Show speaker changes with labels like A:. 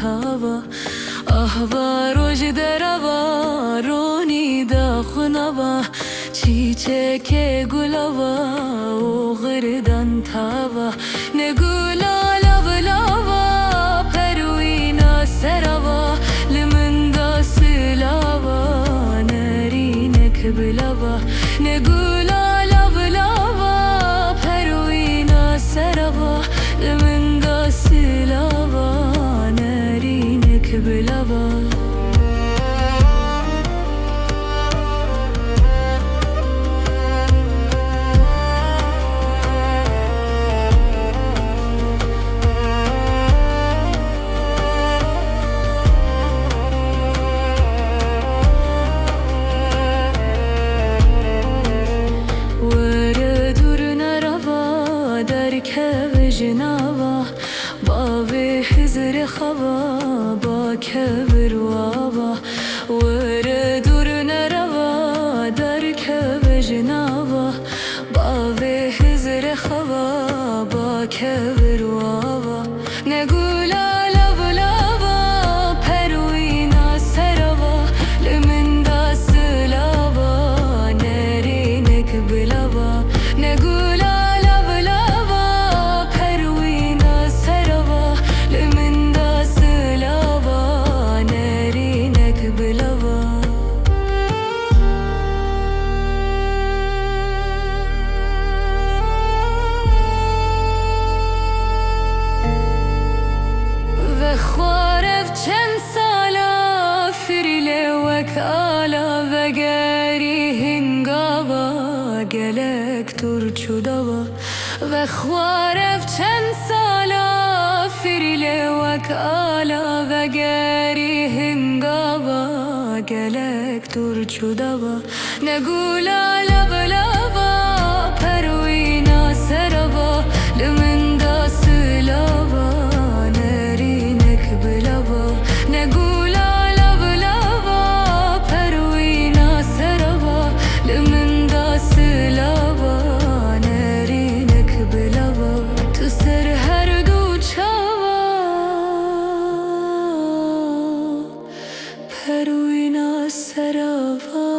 A: تاوا آهوا روش دروا رونی دا خنوا چیچه که گلوا و غردن تاوا نگولا لبلاوا پروینا سروا لمن دا سلاوا نرینک بلوا نگولا لبلاوا پروینا سروا لمن دا سلاوا نرینک بلوا جناوا باوی حزر خوا با کبر وابا ور دور نروا در کب جناوا باوی حزر خوا با کبر وابا نگولا لبلاوا پروینا سروا لمن دا سلاوا نرینک بلوا نگولا آلا و گری هنگاوا گلک ترچو دوا و خوارف چند سالا فریل وک آلا و گری هنگاوا گلک ترچو دوا نگولا لبلاوا پروینا سروا لمن دا سلاوا نرینک بلوا نگولا Peruina Sarava